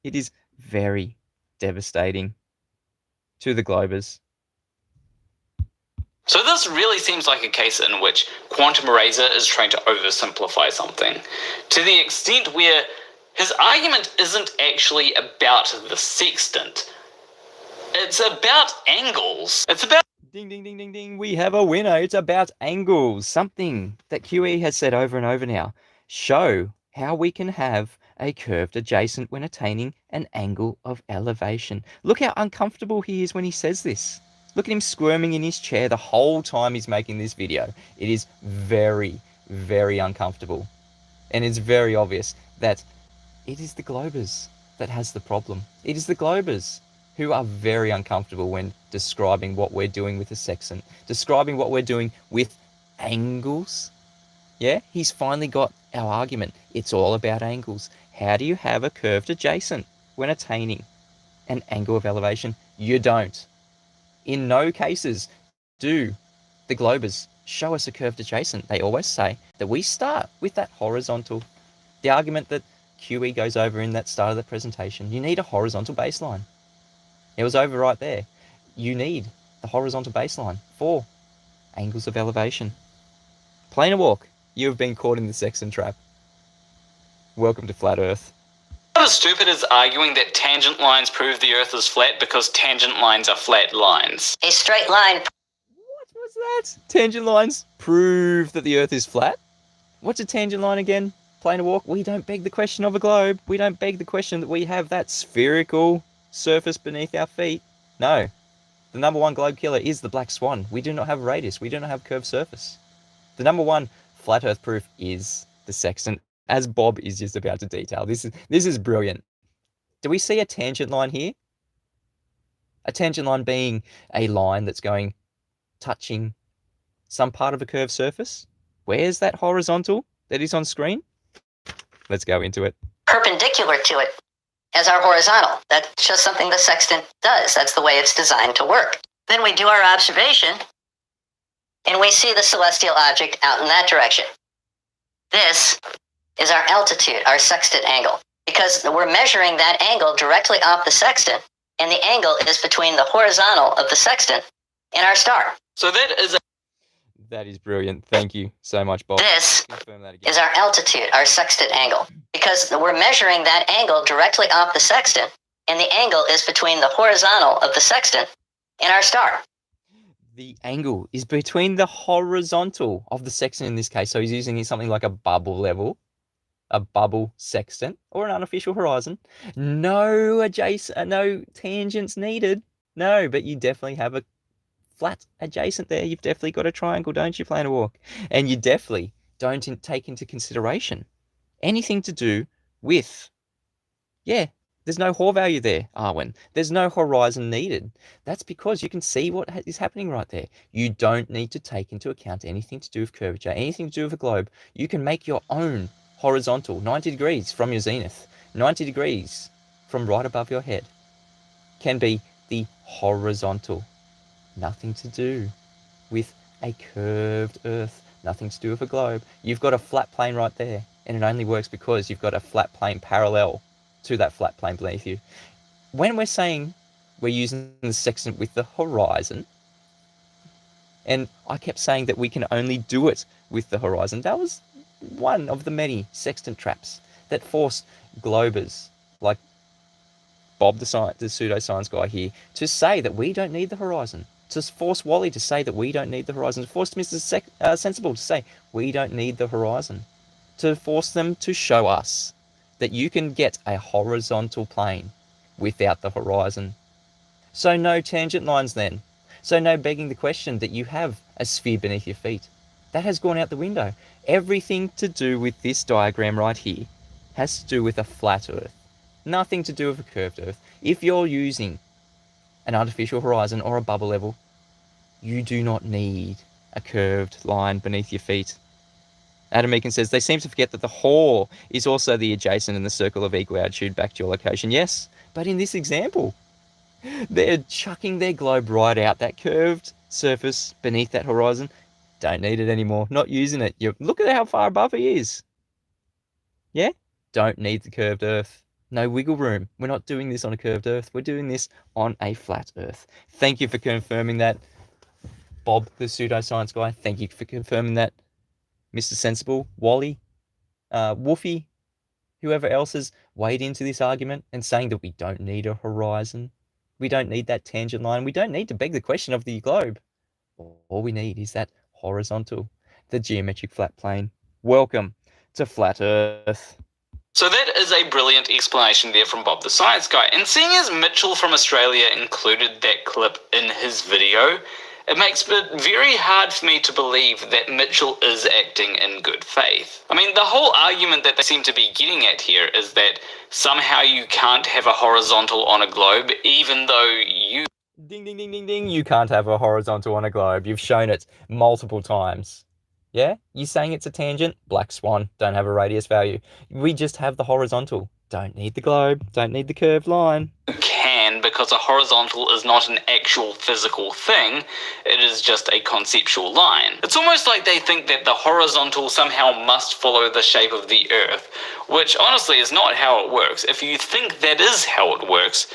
It is very devastating to the globers. So this really seems like a case in which Quantum Eraser is trying to oversimplify something, to the extent where his argument isn't actually about the sextant. It's about angles. It's about... Ding, ding, ding, ding, ding. We have a winner. It's about angles. Something that QE has said over and over now. Show how we can have a curved adjacent when attaining an angle of elevation. Look how uncomfortable he is when he says this. Look at him squirming in his chair the whole time he's making this video. It is very, very uncomfortable. And it's very obvious that it is the globers that has the problem. It is the globers who are very uncomfortable when describing what we're doing with the sextant, describing what we're doing with angles. Yeah, he's finally got our argument. It's all about angles. How do you have a curved adjacent when attaining an angle of elevation? You don't. In no cases do the globers show us a curved adjacent. They always say that we start with that horizontal. The argument that QE goes over in that start of the presentation, you need a horizontal baseline. It was over right there. You need the horizontal baseline for angles of elevation. Planar Walk, you have been caught in the Sextant trap. Welcome to Flat Earth. Not as stupid as arguing that tangent lines prove the Earth is flat because tangent lines are flat lines. A straight line. What was that? Tangent lines prove that the Earth is flat? What's a tangent line again? Planar Walk, we don't beg the question of a globe. We don't beg the question that we have that spherical surface beneath our feet. No. The number one globe killer is the black swan. We do not have a radius. We do not have curved surface. The number one flat Earth proof is the sextant, as Bob is just about to detail. This is brilliant. Do we see a tangent line here? A tangent line being a line that's going touching some part of a curved surface. Where's that horizontal that is on screen? Let's go into it. Perpendicular to it as our horizontal. That's just something the sextant does. That's the way it's designed to work. Then we do our observation, and we see the celestial object out in that direction. This is our altitude, our sextant angle, because we're measuring that angle directly off the sextant, and the angle is between the horizontal of the sextant and our star. So that is brilliant. Thank you so much, Bob. This is our altitude, our sextant angle, because we're measuring that angle directly off the sextant, and the angle is between the horizontal of the sextant and our star. The angle is between the horizontal of the sextant in this case. So he's using something like a bubble level, a bubble sextant, or an unofficial horizon. No adjacent, no tangents needed. No, but you definitely have a flat adjacent there. You've definitely got a triangle, don't you, Planar Walk? And you definitely don't take into consideration anything to do with, there's no Hor value there, Arwen. There's no horizon needed. That's because you can see what is happening right there. You don't need to take into account anything to do with curvature, anything to do with a globe. You can make your own horizontal, 90 degrees from your zenith. 90 degrees from right above your head can be the horizontal. Nothing to do with a curved Earth. Nothing to do with a globe. You've got a flat plane right there, and it only works because you've got a flat plane parallel to that flat plane beneath you. When we're saying we're using the sextant with the horizon, and I kept saying that we can only do it with the horizon, that was one of the many sextant traps that force globers like Bob, the pseudoscience guy here, to say that we don't need the horizon. To force Wally to say that we don't need the horizon. To force Mr. Sensible to say we don't need the horizon. To force them to show us that you can get a horizontal plane without the horizon. So no tangent lines then. So no begging the question that you have a sphere beneath your feet. That has gone out the window. Everything to do with this diagram right here has to do with a flat Earth. Nothing to do with a curved Earth. If you're using an artificial horizon or a bubble level, you do not need a curved line beneath your feet. Adam Meakin says, they seem to forget that the hor is also the adjacent in the circle of equal altitude back to your location. Yes, but in this example, they're chucking their globe right out. That curved surface beneath that horizon, don't need it anymore. Not using it. Look at how far above he is. Yeah? Don't need the curved Earth. No wiggle room. We're not doing this on a curved Earth. We're doing this on a flat Earth. Thank you for confirming that, Bob, the pseudoscience guy. Thank you for confirming that, Mr. Sensible, Wally, Woofy, whoever else has weighed into this argument and saying that we don't need a horizon. We don't need that tangent line. We don't need to beg the question of the globe. All we need is that horizontal, the geometric flat plane. Welcome to Flat Earth. So that is a brilliant explanation there from Bob the Science Guy. And seeing as Mitchell from Australia included that clip in his video, it makes it very hard for me to believe that Mitchell is acting in good faith. I mean, the whole argument that they seem to be getting at here is that somehow you can't have a horizontal on a globe, even though you... Ding, ding, ding, ding, ding. You can't have a horizontal on a globe. You've shown it multiple times. Yeah? You saying it's a tangent? Black swan. Don't have a radius value. We just have the horizontal. Don't need the globe. Don't need the curved line. You can, because a horizontal is not an actual physical thing. It is just a conceptual line. It's almost like they think that the horizontal somehow must follow the shape of the Earth, which honestly is not how it works. If you think that is how it works,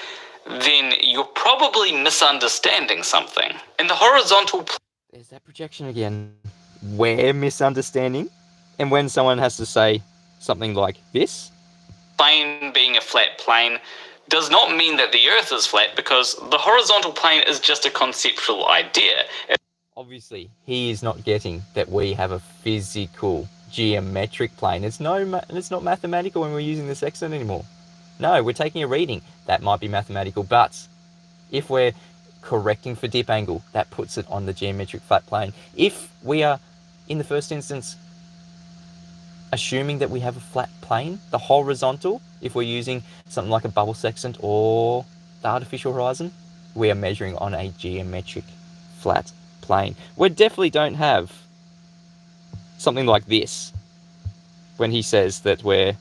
then you're probably misunderstanding something. And the horizontal... There's that projection again. We're misunderstanding. And when someone has to say something like this, plane being a flat plane does not mean that the Earth is flat, because the horizontal plane is just a conceptual idea. Obviously, he is not getting that we have a physical geometric plane. It's not mathematical when we're using the sextant anymore. No, we're taking a reading. That might be mathematical, but if we're correcting for dip angle, that puts it on the geometric flat plane. If we are, in the first instance, assuming that we have a flat plane, the horizontal, if we're using something like a bubble sextant or the artificial horizon, we are measuring on a geometric flat plane. We definitely don't have something like this when he says that we're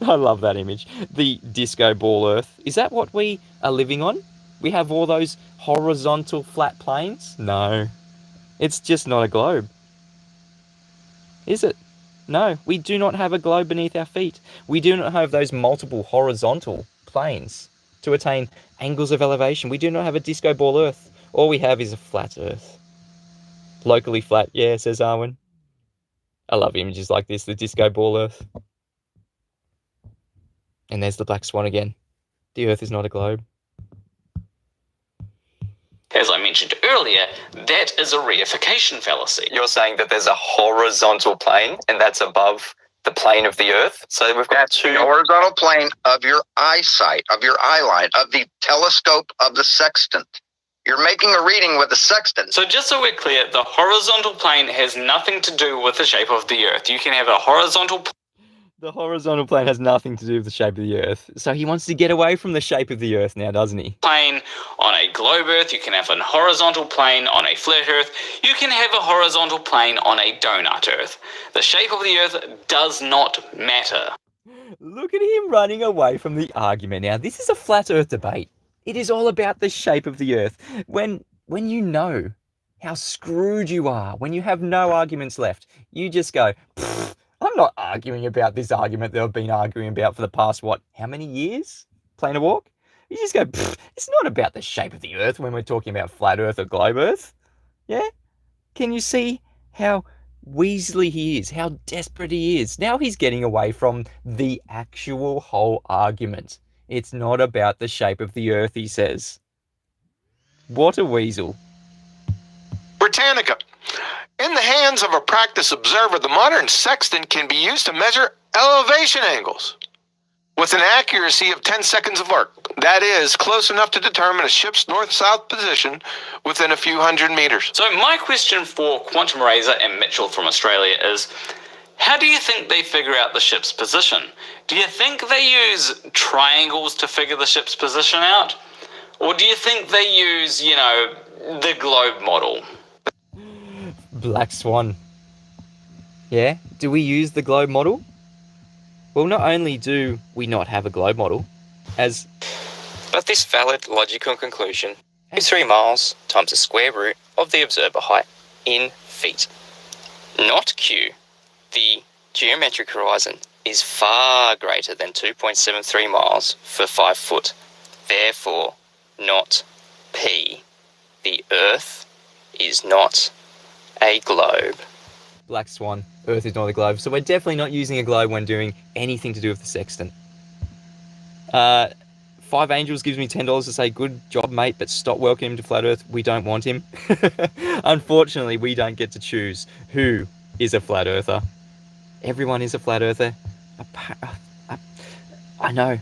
I love that image. The disco ball Earth. Is that what we are living on? We have all those horizontal flat planes? No. It's just not a globe. Is it? No, we do not have a globe beneath our feet. We do not have those multiple horizontal planes to attain angles of elevation. We do not have a disco ball Earth. All we have is a flat Earth. Locally flat, yeah, says Arwen. I love images like this, the disco ball Earth. And there's the black swan again. The Earth is not a globe. As I mentioned earlier, that is a reification fallacy. You're saying that there's a horizontal plane and that's above the plane of the Earth? So we've got the horizontal plane of your eyesight, of your eye line, of the telescope of the sextant. You're making a reading with the sextant. So just so we're clear, the horizontal plane has nothing to do with the shape of the Earth. You can have a horizontal... The horizontal plane has nothing to do with the shape of the Earth. So he wants to get away from the shape of the Earth now, doesn't he? Plane on a globe Earth, you can have a horizontal plane on a flat Earth, you can have a horizontal plane on a donut Earth. The shape of the Earth does not matter. Look at him running away from the argument. Now, this is a flat Earth debate. It is all about the shape of the Earth. When you know how screwed you are, when you have no arguments left, you just go, I'm not arguing about this argument that I've been arguing about for the past, how many years? Playing a walk? You just go, it's not about the shape of the Earth when we're talking about flat Earth or globe Earth. Yeah? Can you see how Weasley he is, how desperate he is? Now he's getting away from the actual whole argument. It's not about the shape of the Earth, he says. What a weasel. Britannica. In the hands of a practice observer, the modern sextant can be used to measure elevation angles with an accuracy of 10 seconds of arc. That is, close enough to determine a ship's north-south position within a few hundred meters. So my question for Quantum Razor and Mitchell from Australia is, how do you think they figure out the ship's position? Do you think they use triangles to figure the ship's position out? Or do you think they use, the globe model? Black Swan. Yeah? Do we use the globe model? Well, not only do we not have a globe model, But this valid logical conclusion is 3 miles times the square root of the observer height in feet. Not Q. The geometric horizon is far greater than 2.73 miles for 5 foot. Therefore, not P. The Earth is not a globe. Black Swan, Earth is not a globe. So we're definitely not using a globe when doing anything to do with the sextant. 5 Angels gives me $10 to say, good job, mate, but stop welcoming him to Flat Earth. We don't want him. Unfortunately, we don't get to choose who is a Flat Earther. Everyone is a Flat Earther. I know.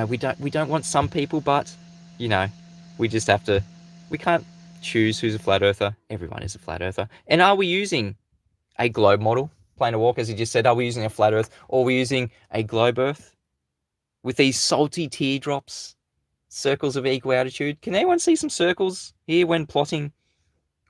We don't want some people, but, we just have to... We can't choose who's a Flat Earther. Everyone is a Flat Earther. And are we using a globe model? Playing a walk, as he just said, are we using a flat Earth, or are we using a globe Earth? With these salty teardrops, circles of equal altitude. Can anyone see some circles here when plotting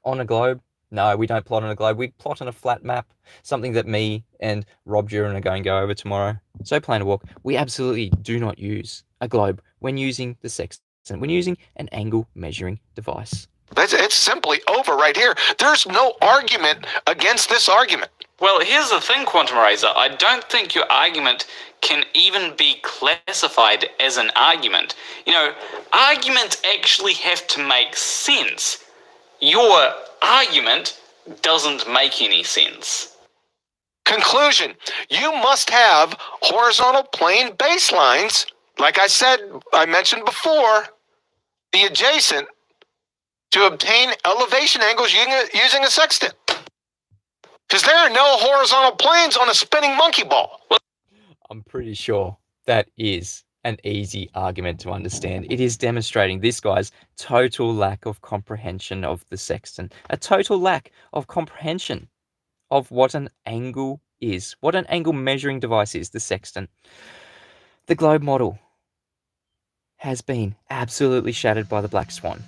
on a globe? No, we don't plot on a globe. We plot on a flat map, something that me and Rob Duran are going to go over tomorrow. So Playing a Walk, we absolutely do not use a globe when using the sextant, when using an angle measuring device. It's simply over right here. There's no argument against this argument. Well, here's the thing, Quantum Razor. I don't think your argument can even be classified as an argument. Arguments actually have to make sense. Your argument doesn't make any sense. Conclusion. You must have horizontal plane baselines, like I mentioned before, the adjacent, to obtain elevation angles using a sextant. Because there are no horizontal planes on a spinning monkey ball. I'm pretty sure that is an easy argument to understand. It is demonstrating this guy's total lack of comprehension of the sextant, a total lack of comprehension of what an angle is, what an angle measuring device is, the sextant. The globe model has been absolutely shattered by the Black Swan.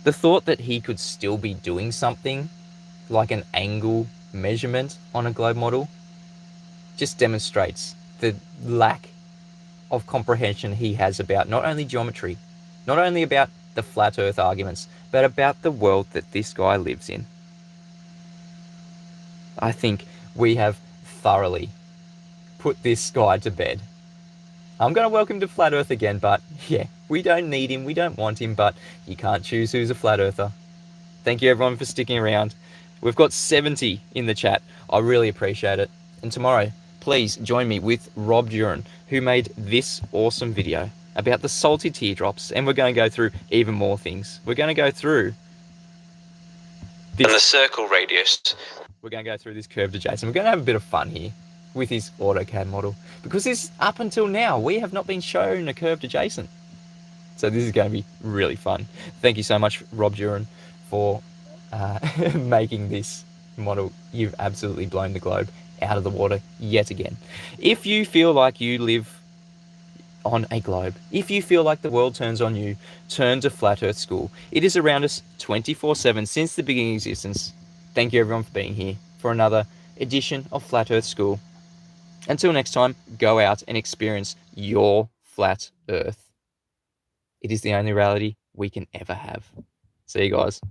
The thought that he could still be doing something like an angle measurement on a globe model just demonstrates the lack of comprehension he has about not only geometry, not only about the flat Earth arguments, but about the world that this guy lives in. I think we have thoroughly put this guy to bed. I'm going to welcome him to Flat Earth again, but yeah, we don't need him, we don't want him, but you can't choose who's a Flat Earther. Thank you everyone for sticking around. We've got 70 in the chat. I really appreciate it. And tomorrow, please join me with Rob Duran, who made this awesome video about the salty teardrops, and we're going to go through even more things. We're going to go through this, and the circle radius. We're going to go through this curved adjacent. We're going to have a bit of fun here with his AutoCAD model, because this, up until now, we have not been shown a curved adjacent. So this is going to be really fun. Thank you so much, Rob Duran, for making this model. You've absolutely blown the globe out of the water yet again. If you feel like you live on a globe, if you feel like the world turns on you, turn to Flat Earth School. It is around us 24/7 since the beginning of existence. Thank you everyone for being here for another edition of Flat Earth School. Until next time, go out and experience your flat Earth. It is the only reality we can ever have. See you guys.